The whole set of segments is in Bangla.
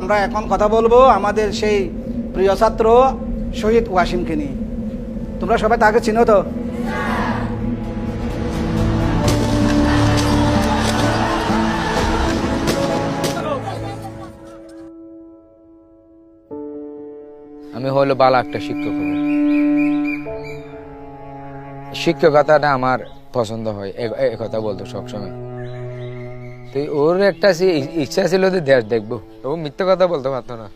আমরা এখন কথা বলবো আমাদের সেই প্রিয় ছাত্র শহীদ ওয়াসিমকে নিয়ে। তোমরা সবাই তাকে চিনো তো? আমি হলো ভালো একটা শিক্ষক হব। শিক্ষকতাটা আমার পছন্দ হয়, এই কথা বলতো সবসময়। তো ওর একটা ইচ্ছা ছিল যে দেশ দেখবো, ও মিথ্যে কথা বলতে পারতো না।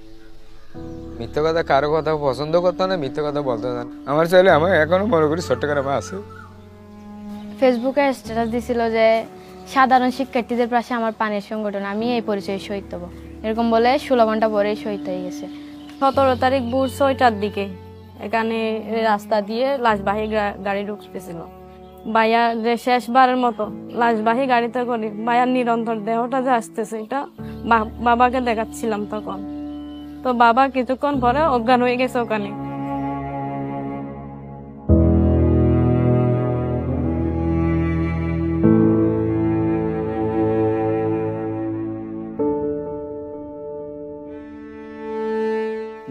মিথ্যে কথা কারো কথা পছন্দ করতো না, মিথ্যে কথা বলতো না। আমার ছেলে আমার এখনো মনে করি চট্টগ্রামে আছে। ফেসবুকে স্ট্যাটাস দিছিল যে সাধারণ শিক্ষার্থীদের পাশে আমার পানির সংগঠন, আমি এই পরিচয়ে শহীদ হব, এরকম বলে 16 ঘন্টা পরেই শহীদ হয়ে গেছে। 17 তারিখ ভোর 6টার দিকে এখানে রাস্তা দিয়ে লাশবাহী গাড়ি ঢুকতেছিল। ভাইয়া যে শেষবারের মতো লাশবাহী গাড়িতে করে ভাইয়ার নিরন্তর দেহটা যে আসতেছে, এটা বাবাকে দেখাচ্ছিলাম তখন। তো বাবা কিছুক্ষণ পরে অজ্ঞান হয়ে গেছে ওখানে।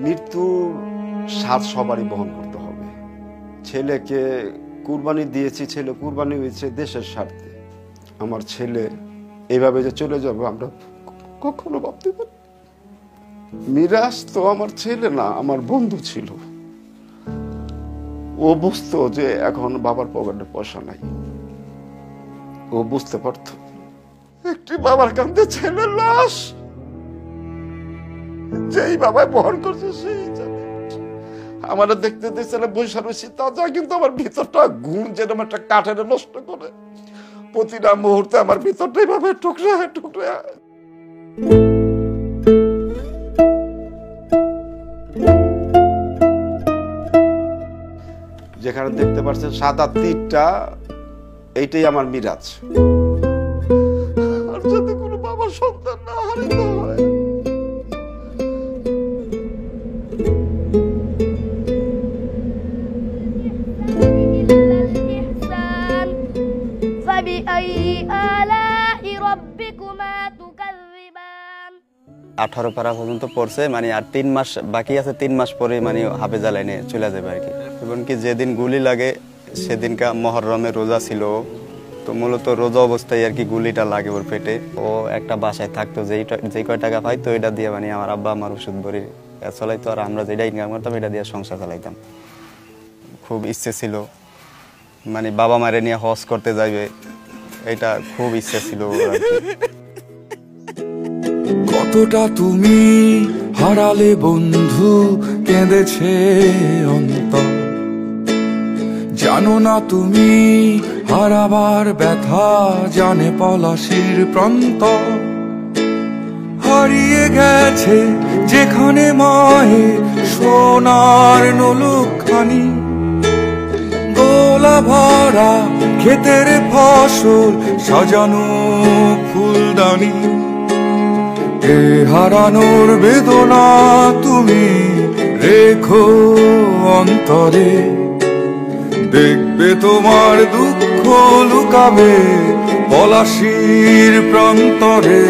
মৃত্যুর স্বাদ সবারই বহন করতে হবে। ছেলেকে কুরবানি দিয়েছি, ছেলে কুরবানি হয়েছে দেশের স্বার্থে। আমার ছেলে এইভাবে যে চলে যাবে আমরা কখনো ভাবতে পারি। মিরাজ তো আমার ছেলে না, আমার বন্ধু ছিল। ও বুঝতো যে এখন বাবার পকেটে পয়সা নাই, ও বুঝতে পারত একটি বাবার কাঁধে ছেলের লাশ যেই বাবাই বহন করছে সেই জানে। আমার দেখতে দেখতে বৈশা রয়েছি তাজা, কিন্তু আমার ভিতরটা ঘুম যেরকম একটা কাঠের নষ্ট করে প্রতিটা মুহূর্তে আমার ভিতরটা এইভাবে টুকরা টুকরা। যেখানে দেখতে পাচ্ছেন সাদা তীরটা, এইটাই আমার মিরাজ। আর যদি কোনো বাবার সন্তান না হারিয়ে হয়, فبأي آلاء ربكما تكذبان 18 পারা পর্যন্ত পড়ছে, মানে আর 3 মাস বাকি আছে। 3 মাস পরে মানে হাফেজা লাইনে চলে যাবে আর কি। এমনকি যেদিন গুলি লাগে সেদিনকা মহররমের রোজা ছিল, তো মূলত রোজা অবস্থায় আর কি গুলিটা লাগে ওর পেটে। ও একটা বাসায় থাকতো, যেই কয় টাকা পাইতো এটা দিয়ে মানে আমার আব্বা আমার ওষুধ ভরি চালাইতো, আর আমরা যেটা ইনকাম করতাম এটা দিয়ে সংসার চালাইতাম। খুব ইচ্ছে ছিল মানে বাবা মারে নিয়ে হজ করতে যাইবে, এটা খুব ইচ্ছে ছিল। কতটা তুমি হারালে বন্ধু, কেঁদেছে অন্তর, জানো না তুমি হারাবার ব্যথা, জানে পলাশির প্রান্ত। হারিয়ে গেছে যেখানে মায়ে সোনার নলুকখানি, গোলা ভরা ক্ষেতের ফসল সাজানো ফুলদানি। এ হারানোর বেদনা তুমি রেখো অন্তরে, দেখবে তোমার দুঃখ লুকাবে পলাশির প্রান্তরে।